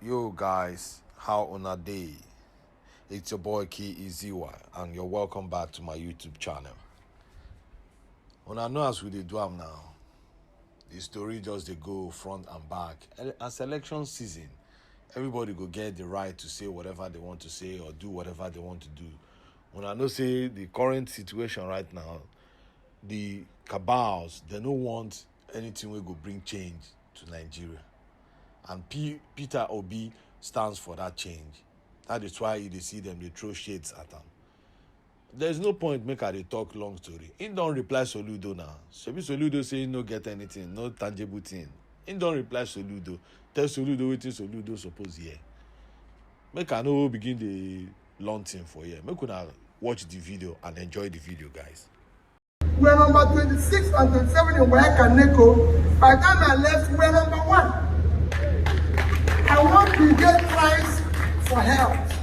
Yo guys, how on a day? It's your boy Key Easy and you're welcome back to my YouTube channel. When I know as we do am now, the story just they go front and back. As election season, everybody go get the right to say whatever they want to say or do whatever they want to do. When I know say the current situation right now, the cabals, they don't want anything will go bring change to Nigeria. And Peter Obi stands for that change. That is why you see them, they throw shades at them. There's no point make they talk long story. He don't reply Soludo now. Soludo say he no get anything, no tangible thing. He don't reply Soludo. Tell Soludo what Soludo suppose here. Make I know begin the long thing for here. Make una watch the video and enjoy the video, guys. We're number 26 and 27 in Wayakaneko. By the time I left, we're number 1. I want to get price for health.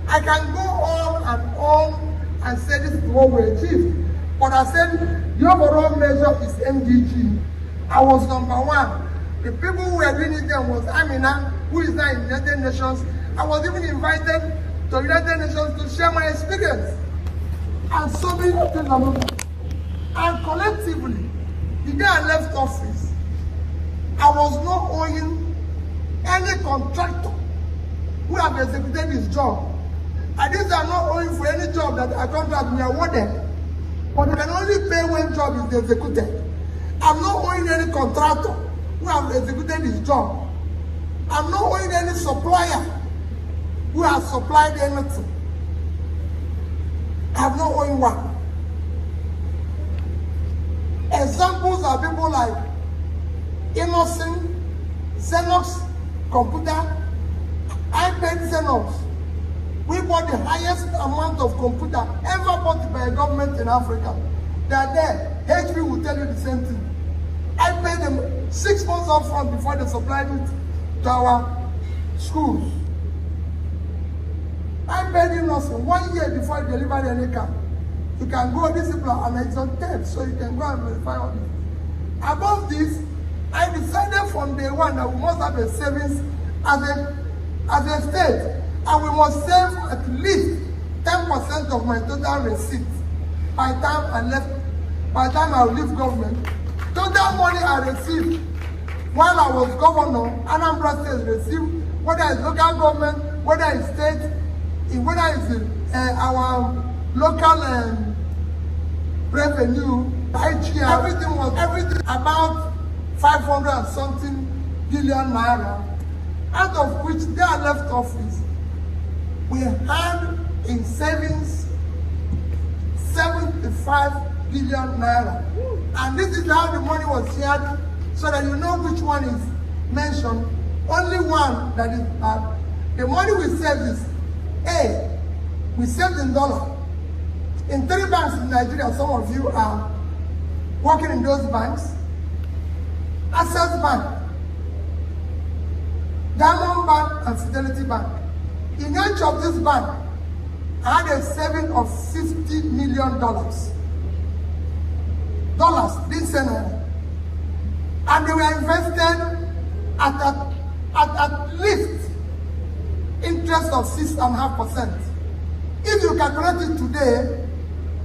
I can go on and say this is what we achieved. But I said the overall measure is MDG. I was number 1. The people who were doing it then was Amina, who is now in the United Nations. I was even invited to the United Nations to share my experience. And so many things. And collectively, the day I left office, I was not owing any contractor who have executed his job. And these are not owing for any job that a contract we awarded. But we can only pay when job is executed. I'm not owing any contractor who have executed his job. I'm not owing any supplier who has supplied anything. I'm not owing one. Examples are people like Innocent, Xerox Computer. I paid Xerox. We bought the highest amount of computer ever bought by a government in Africa. They are there. HP will tell you the same thing. I paid them 6 months up front before they supplied it to our schools. I paid Innocent 1 year before I delivered any car. You can go discipline and it's on tape, so you can go and verify all this. Above this, I decided from day one that we must have a savings as a state, and we must save at least 10% of my total receipt by the time I leave government. Total money I received while I was governor, Anambra State received, whether it's local government, whether it's state, whether it's our local revenue, IGR, everything about 500 and something billion naira, out of which they are left office. We had in savings 75 billion naira. And this is how the money was shared, so that you know which one is mentioned. Only one that is bad. The money we save is A, we saved in dollar. In 3 banks in Nigeria, some of you are working in those banks. Access Bank, Diamond Bank, and Fidelity Bank. In each of this bank, I had a saving of $50 million. Didn't say no. And they were invested at least interest of 6.5%. If you calculate it today,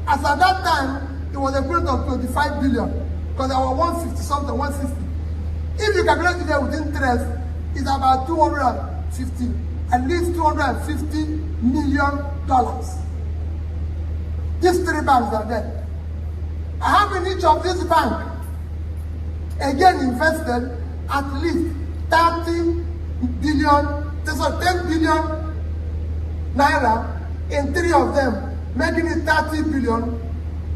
as at that time, it was equivalent of 25 billion, because there were 150 something, 160. If you calculate it there with interest, it's about 250, at least $250 million. These 3 banks are there. I have in each of these banks, again invested at least 10 billion naira in 3 of them, making it 30 billion,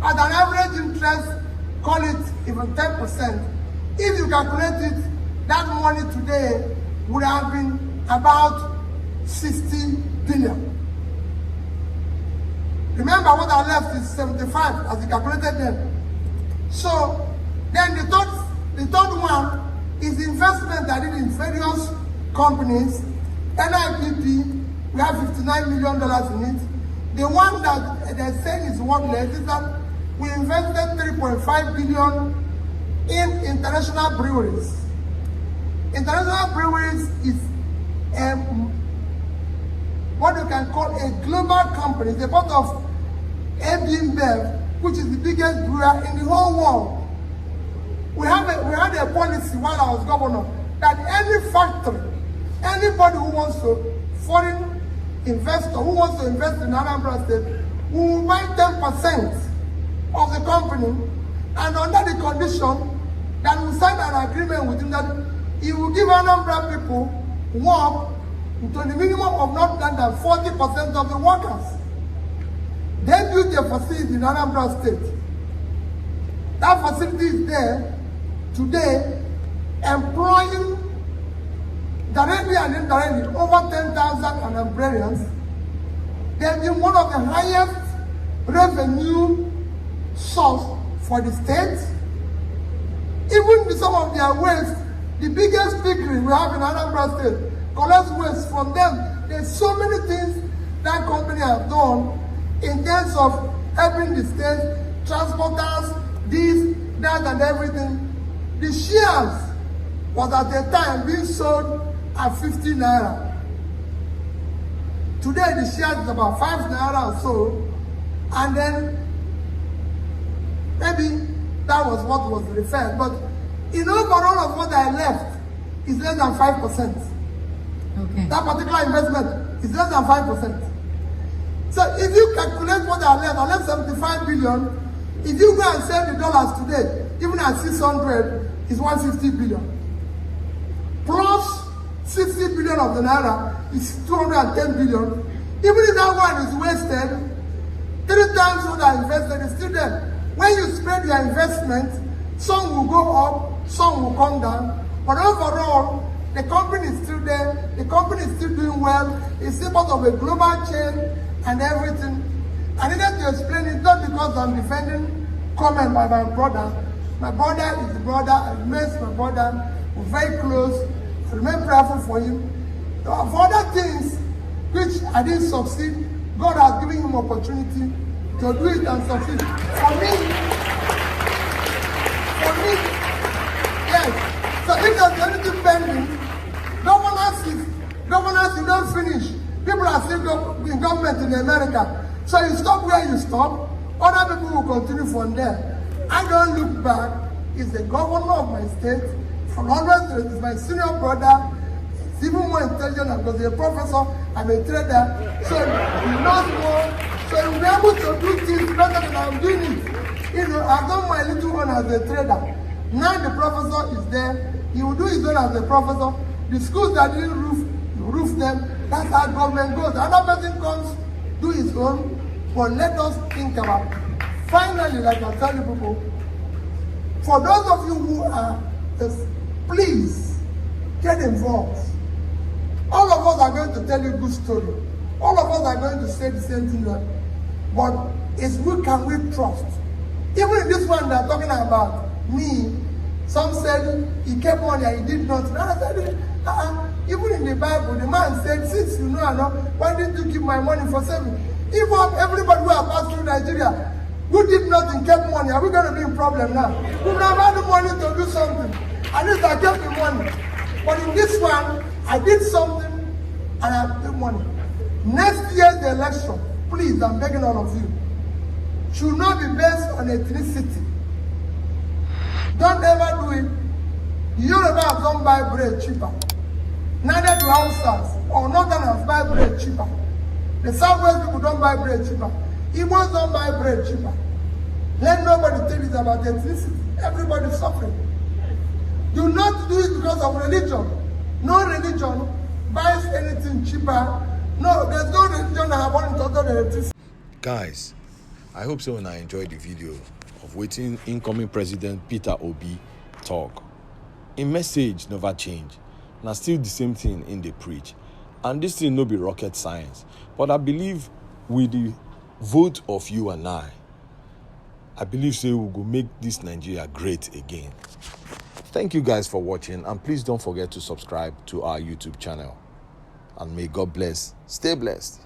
at an average interest, call it even 10%. If you calculate it, that money today would have been about 60 billion. Remember what I left is 75 as you calculated them. So then the third one is investment I did in various companies. NIPP, we have $59 million in it. The one that they're saying is worthless is that we invested 3.5 billion in international breweries. International breweries is what you can call a global company. It's a part of AB, which is the biggest brewer in the whole world. We had a policy while I was governor that any factory, anybody who wants to, foreign investor who wants to invest in Anambra State, we will buy 10% of the company, and under the condition that we sign an agreement with him that he will give Anambra people work to the minimum of not less than 40% of the workers. They built a facility in Anambra State. That facility is there today, employing directly and indirectly over 10,000 Anambrarians. They've been one of the highest revenue source for the state. Even in some of their waste, the biggest piggery we have in Anambra State collects waste from them. There's so many things that company has done in terms of helping the state, transporters, this, that, and everything. The shares was at the time being sold at 50 naira. Today the shares is about 5 naira or so, and then maybe that was what was referred. But in overall of what I left is less than 5%. Okay. That particular investment is less than 5%. So if you calculate what I left 75 billion. If you go and sell the dollars today, even at 600, is 150 billion. Plus 60 billion of the naira is 210 billion. Even if that one is wasted, 3 times what I invested is still there. When you spread your investment, some will go up, some will come down. But overall, the company is still there, the company is still doing well, it's still part of a global chain and everything. I needed to explain it not because I'm defending comment by my brother. My brother is the brother, I miss my brother, we're very close, I remain prayerful for him. For other things which I didn't succeed, God has given him opportunity to do it and succeed. For me, yes. So if there's anything pending, governance you don't finish. People are still in government in America. So you stop where you stop, other people will continue from there. I don't look back. He's the governor of my state. From always, he's my senior brother. He's even more intelligent because he's a professor. I'm a trader. So he knows more. So he'll be able to do things better than I'm doing it. You know, I've done my little one as a trader. Now the professor is there. He will do his own as a professor. The schools that didn't roof them. That's how government goes. Another person comes, do his own, but let us think about it. Finally, like I tell you people, for those of you who are, please get involved. All of us are going to tell you a good story. All of us are going to say the same thing, but it's who can we trust? Even in this one they're talking about me, some said he kept money and he did not. And I said, even in the Bible, the man said, since you know I know, why didn't you keep my money for saving? Even everybody who has passed through Nigeria, who did nothing, kept money, are we going to be in problem now? We would have had the money to do something. At least I kept the money. But in this one, I did something and I paid money. Next year's election, please, I'm begging all of you, should not be based on ethnicity. Don't ever do it. The Yorubas don't buy bread cheaper. Neither do Hausas or Northerners buy bread cheaper. The Southwest people don't buy bread cheaper. Igbos don't buy bread cheaper. Let nobody tell you about ethnicity. Everybody's suffering. Do not do it because of religion. No religion buys anything cheaper. No, there's no religion that have one total electricity. Guys, I hope so and I enjoyed the video of waiting incoming President Peter Obi talk. In message never change. Now still the same thing in the preach. And this thing no be rocket science. But I believe with the vote of you and I believe so we will make this Nigeria great again. Thank you guys for watching, and please don't forget to subscribe to our YouTube channel. And may God bless. Stay blessed.